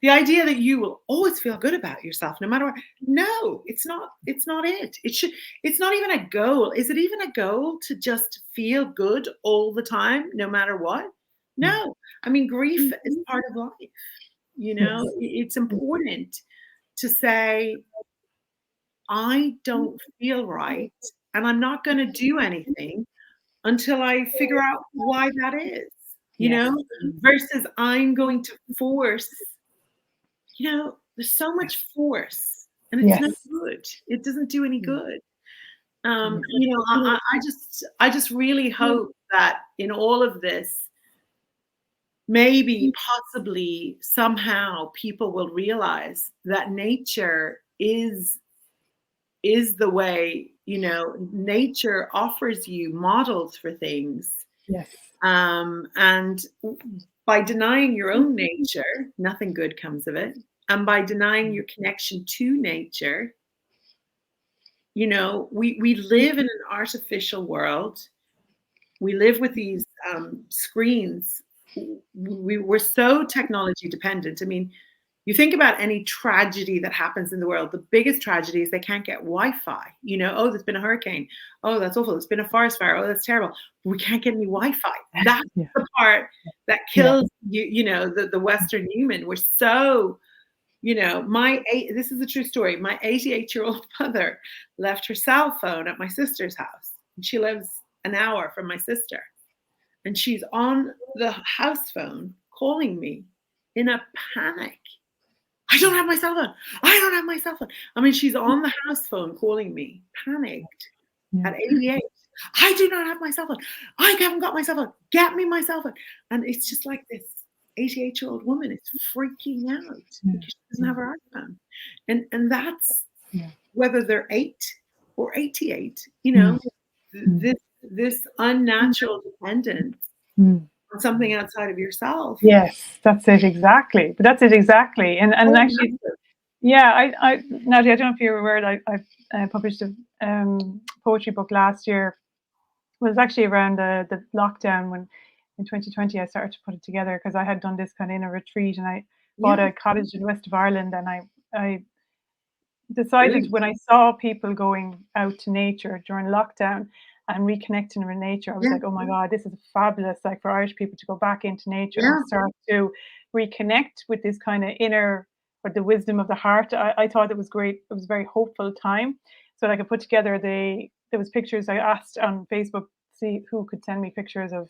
the idea that you will always feel good about yourself no matter what. No, it's not it. It's not even a goal. Is it even a goal to just feel good all the time, no matter what? No. I mean, grief is part of life. You know, it's important to say, I don't feel right, and I'm not going to do anything until I figure out why that is, you know, versus I'm going to force. You know, there's so much force, and it's not good. It doesn't do any good. You know, I just really hope that in all of this, maybe possibly somehow people will realize that nature is the way. You know, nature offers you models for things. And by denying your own nature, nothing good comes of it. And by denying your connection to nature, you know, we live in an artificial world. We live with these screens. We're so technology dependent. I mean, you think about any tragedy that happens in the world, the biggest tragedy is they can't get Wi-Fi. You know, oh, there's been a hurricane. Oh, that's awful. There's been a forest fire. Oh, that's terrible. We can't get any Wi-Fi. That's the part that kills you know, the Western human. We're so, you know, this is a true story. My 88-year-old mother left her cell phone at my sister's house. And she lives an hour from my sister. And she's on the house phone calling me in a panic. I don't have my cell phone. I don't have my cell phone. I mean, she's on the house phone calling me, panicked at 88. I do not have my cell phone. I haven't got my cell phone. Get me my cell phone. And it's just like this 88-year-old woman is freaking out because she doesn't have her iPhone. And that's whether they're 8 or 88, you know, this unnatural dependence on something outside of yourself. Yes, that's it exactly. But that's it exactly. And actually, yeah, Nadia, I don't know if you're aware. I published a poetry book last year. Well, it was actually around the lockdown when in 2020 I started to put it together because I had done this kind of in a retreat and I bought a cottage in the west of Ireland and I decided when I saw people going out to nature during lockdown and reconnecting with nature, I was like, oh my God, this is fabulous, like for Irish people to go back into nature and start to reconnect with this kind of inner, or the wisdom of the heart. I thought it was great. It was a very hopeful time. So like I put together there was pictures. I asked on Facebook, see who could send me pictures of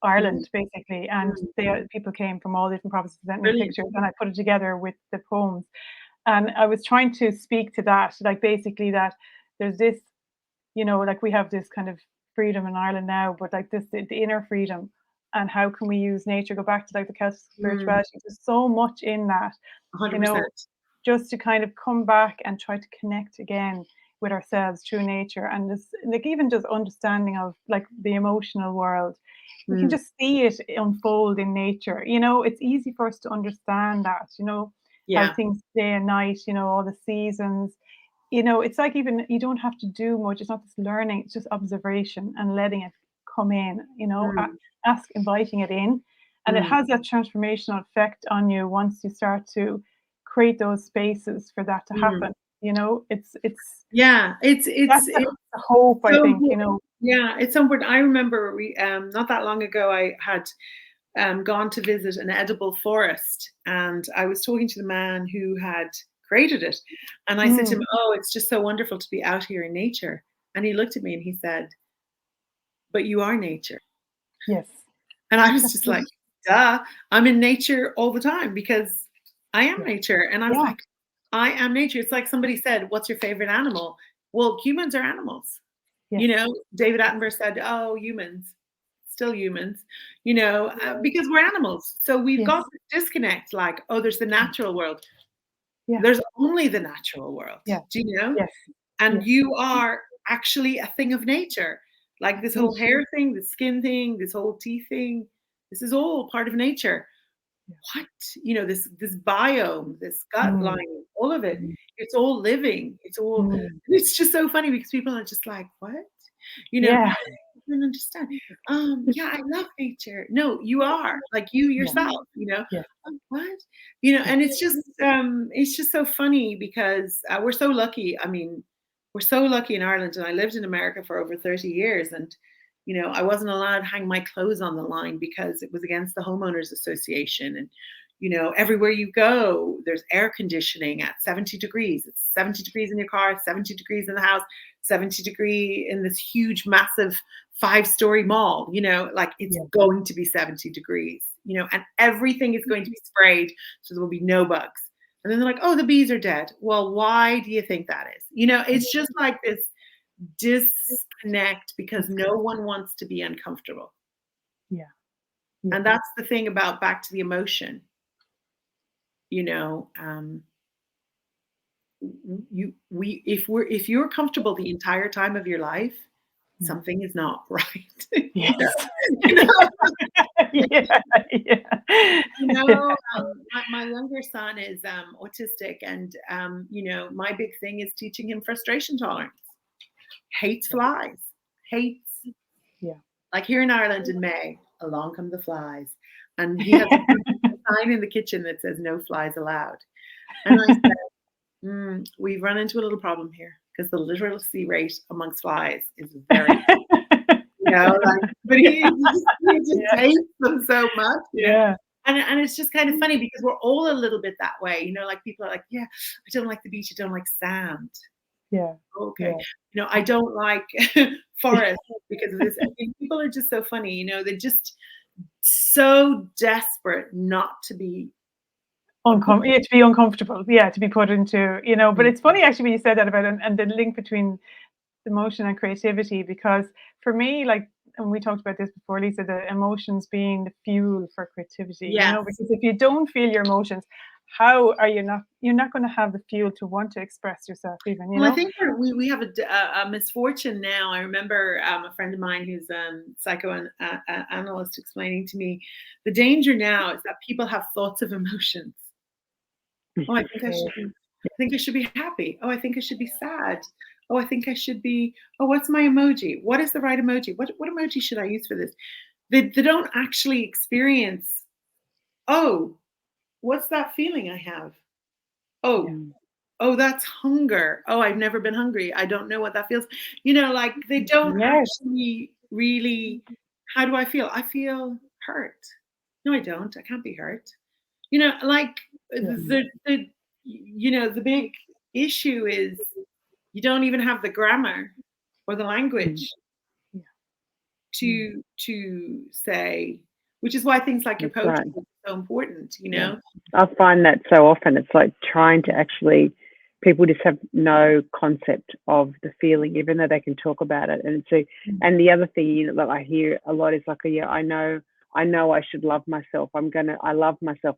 Ireland, basically, and people came from all different provinces, sent me pictures, and I put it together with the poems. And I was trying to speak to that, like basically that there's this, like we have this kind of freedom in Ireland now, but like this, the inner freedom, and how can we use nature? Go back to like the Celtic spirituality. There's so much in that, 100%. just to kind of come back and try to connect again with ourselves through nature, and this, like even just understanding of like the emotional world. We can just see it unfold in nature. It's easy for us to understand that. How things day and night. All the seasons. It's like even you don't have to do much. It's not just learning, it's just observation and letting it come in, inviting it in. And it has that transformational effect on you once you start to create those spaces for that to happen. It's it's that's the hope, I think, Yeah, it's so important. I remember not that long ago, I had gone to visit an edible forest, and I was talking to the man who had created it. And I said to him, oh, it's just so wonderful to be out here in nature. And he looked at me and he said, but you are nature. Yes. And I was just like, duh, I'm in nature all the time because I am nature. And I was like, I am nature. It's like somebody said, what's your favorite animal? Well, humans are animals. Yes. David Attenborough said, oh, humans, still humans, because we're animals. So we've got to disconnect, like, oh, there's the natural world. There's only the natural world. Do you know? Yes. And you are actually a thing of nature. Like this whole hair thing, the skin thing, this whole teeth thing, this is all part of nature. What? This biome, this gut lining, all of it, it's all living. It's just so funny because people are just like, what? I don't understand. I love nature. No, you are like you yourself, what? And it's just so funny because we're so lucky. I mean, we're so lucky in Ireland, and I lived in America for over 30 years, and I wasn't allowed to hang my clothes on the line because it was against the homeowners association. And everywhere you go, there's air conditioning at 70 degrees. It's 70 degrees in your car, 70 degrees in the house, 70 degree in this huge, massive 5-story mall. Like it's going to be 70 degrees, and everything is going to be sprayed, so there will be no bugs. And then they're like, oh, the bees are dead. Well, why do you think that is? It's just like this disconnect because no one wants to be uncomfortable. And that's the thing about back to the emotion. If you're comfortable the entire time of your life, something is not right. My younger son is autistic, and my big thing is teaching him frustration tolerance. Hates flies. Like here in Ireland in May, along come the flies, and he has a sign in the kitchen that says no flies allowed. And I said, we've run into a little problem here because the literacy rate amongst flies is very but he just hates them so much. And it's just kind of funny because we're all a little bit that way. Like people are like, I don't like the beach, I don't like sand. Okay. I don't like forest because of this. I think people are just so funny. They're just so desperate not to be to be uncomfortable, to be put into, but it's funny actually when you said that about and the link between emotion and creativity, because for me, like, and we talked about this before, Lisa, the emotions being the fuel for creativity, because if you don't feel your emotions, how are you're not going to have the fuel to want to express yourself even, you Well, know? I think we have a misfortune now. I remember a friend of mine who's a psychoanalyst explaining to me the danger now is that people have thoughts of emotions. Oh, I think I should be happy. Oh, I think I should be sad. Oh, I think I should be, oh, what's my emoji? What is the right emoji? What emoji should I use for this? They don't actually experience, oh, what's that feeling I have? Oh, that's hunger. Oh, I've never been hungry. I don't know what that feels. You know, like they don't actually really, how do I feel? I feel hurt. No, I don't. I can't be hurt. You know, like the big issue is you don't even have the grammar or the language to say, which is why things like your poetry is so important, you know? I find that so often it's like trying to actually, people just have no concept of the feeling, even though they can talk about it. And so, and the other thing, you know, that I hear a lot is like, yeah, I know I should love myself. I love myself.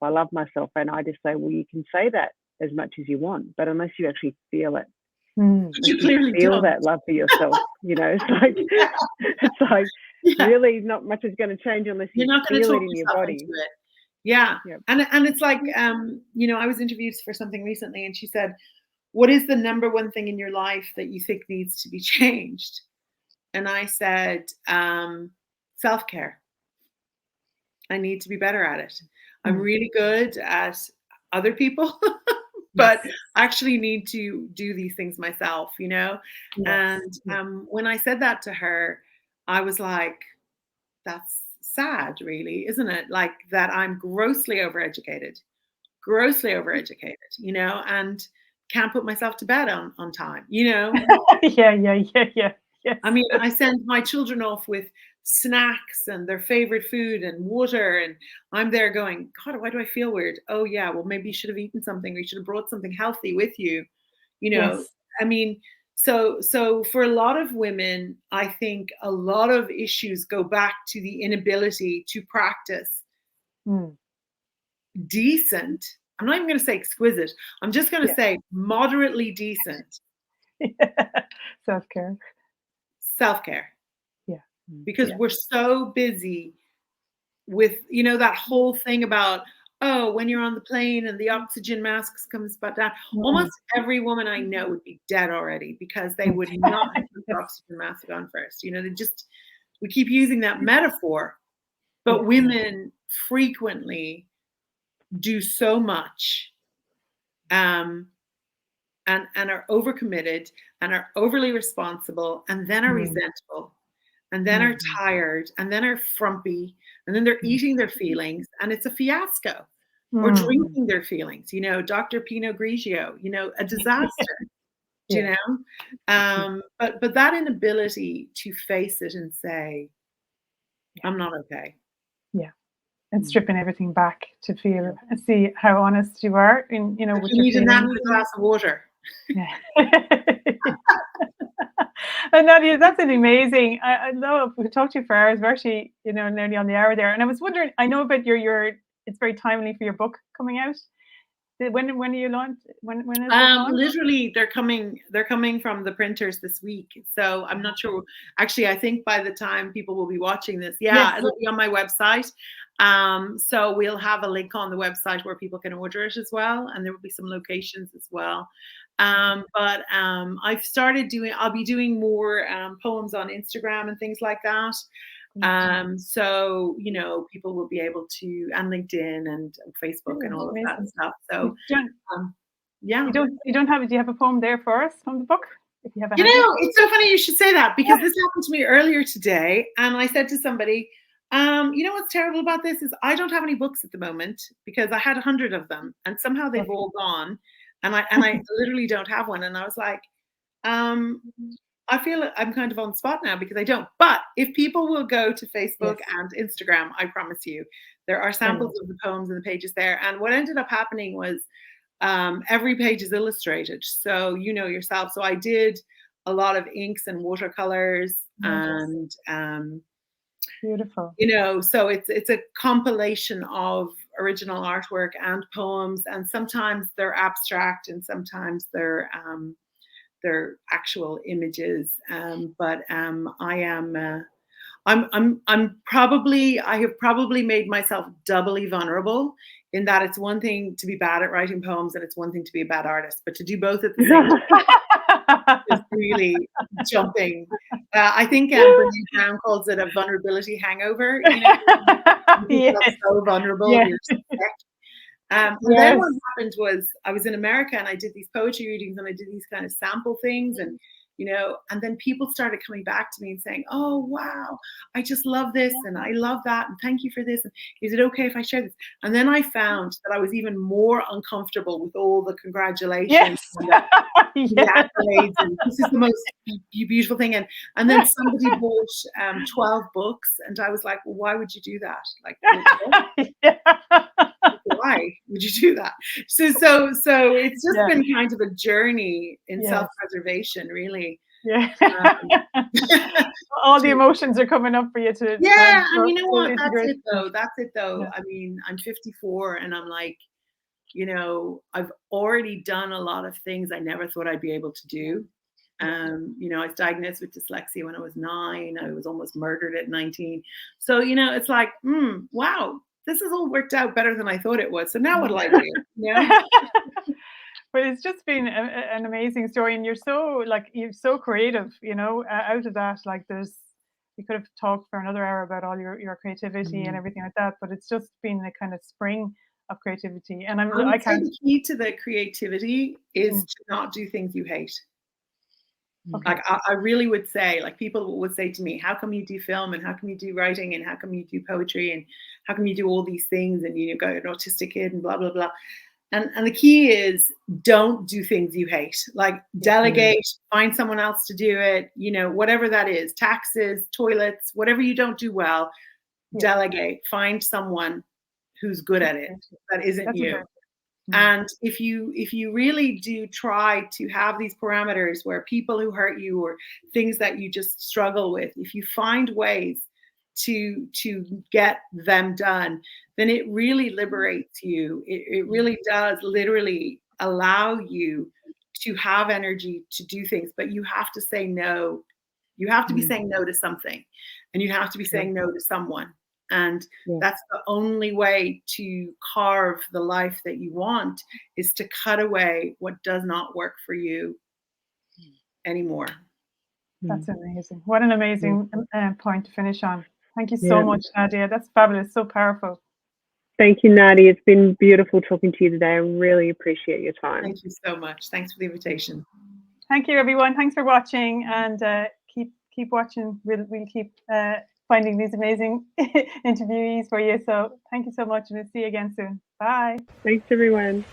And I just say, well, you can say that as much as you want, but unless you actually feel it, you clearly feel don't. that love for yourself, you know, it's like really not much is going to change unless you feel it in your body. Yeah. And it's like, you know, I was interviewed for something recently and she said, what is the number one thing in your life that you think needs to be changed? And I said, self-care. I need to be better at it. I'm really good at other people, but I actually need to do these things myself, you know? And when I said that to her, I was like, that's sad, really, isn't it? Like that I'm grossly overeducated, you know, and can't put myself to bed on time, you know? Yeah. I mean, I send my children off with snacks and their favorite food and water, and I'm there going, God, why do I feel weird? Oh yeah, well maybe you should have eaten something, or you should have brought something healthy with you, you know. I mean, so for a lot of women, I think a lot of issues go back to the inability to practice decent, I'm not even going to say exquisite, I'm just going to say moderately decent self-care. Because we're so busy with, you know, that whole thing about, oh, when you're on the plane and the oxygen masks comes back down, almost every woman I know would be dead already because they would not have put the oxygen mask on first. You know, we keep using that metaphor, but women frequently do so much and are overcommitted and are overly responsible and then are resentful and then are tired and then are frumpy and then they're eating their feelings and it's a fiasco, or drinking their feelings, you know, Dr. Pinot Grigio, you know, a disaster. You know, but that inability to face it and say, I'm not okay. And stripping everything back to feel and see how honest you are in, you know, But with you your need feelings. a glass of water. And Nadia, that's amazing. I love, we could talk to you for hours. We're actually, you know, nearly on the hour there. And I was wondering, I know about your it's very timely for your book coming out. When are you launch? When is it launched? Literally, they're coming from the printers this week. So I'm not sure. Actually, I think by the time people will be watching this, it'll be on my website. So we'll have a link on the website where people can order it as well, and there will be some locations as well. But I've started I'll be doing more poems on Instagram and things like that. So, you know, people will be able to, and LinkedIn and Facebook and all of that stuff. So, you don't have it. Do you have a poem there for us from the book? If you have a you know, it's so funny you should say that because this happened to me earlier today. And I said to somebody, you know, what's terrible about this is I don't have any books at the moment because I had 100 of them and somehow they've all gone. And I literally don't have one. And I was like, I feel I'm kind of on the spot now because I don't. But if people will go to Facebook and Instagram, I promise you, there are samples of the poems and the pages there. And what ended up happening was every page is illustrated. So you know yourself. So I did a lot of inks and watercolors and beautiful. You know, so it's a compilation of original artwork and poems, and sometimes they're abstract and sometimes they're actual images. But I am. I have probably made myself doubly vulnerable in that it's one thing to be bad at writing poems and it's one thing to be a bad artist, but to do both at the same time is really jumping. I think Brené Brown calls it a vulnerability hangover. You know, you feel so vulnerable, you're sick. And then what happened was I was in America and I did these poetry readings and I did these kind of sample things, and you know, and then people started coming back to me and saying, "Oh wow, I just love this and I love that and thank you for this. And is it okay if I share this?" And then I found that I was even more uncomfortable with all the congratulations and the accolades and this is the most beautiful thing. And then somebody bought 12 books and I was like, "Well, why would you do that? Like, why would you do that?" So it's just been kind of a journey in self-preservation, really. All the emotions are coming up for you to and you know what, that's it though. I mean, I'm 54 and I'm like, you know, I've already done a lot of things I never thought I'd be able to do. You know, I was diagnosed with dyslexia when I was 9. I was almost murdered at 19. So, you know, it's like, wow, this has all worked out better than I thought it would. So now what'll I do? You know? But it's just been an amazing story, and you're so creative, you know, out of that. Like we could have talked for another hour about all your creativity and everything like that, but it's just been a kind of spring of creativity. And I can't. The key to the creativity is to not do things you hate. Okay. Like I really would say, like people would say to me, "How come you do film and how come you do writing and how come you do poetry and how come you do all these things and you got an autistic kid and blah blah blah." And the key is don't do things you hate. Like delegate, find someone else to do it. You know, whatever that is, taxes, toilets, whatever you don't do well, delegate. Find someone who's good at it that isn't you. And if you really do try to have these parameters where people who hurt you or things that you just struggle with, if you find ways to get them done, then it really liberates you. It really does literally allow you to have energy to do things, but you have to say no. You have to be saying no to something, and you have to be saying no to someone. And that's the only way to carve the life that you want, is to cut away what does not work for you anymore. That's amazing. What an amazing point to finish on. Thank you so much, Nadia. That's fabulous. So powerful. Thank you, Nadia. It's been beautiful talking to you today. I really appreciate your time. Thank you so much. Thanks for the invitation. Thank you, everyone. Thanks for watching, and keep watching. We'll keep finding these amazing interviewees for you. So thank you so much, and we'll see you again soon. Bye. Thanks, everyone.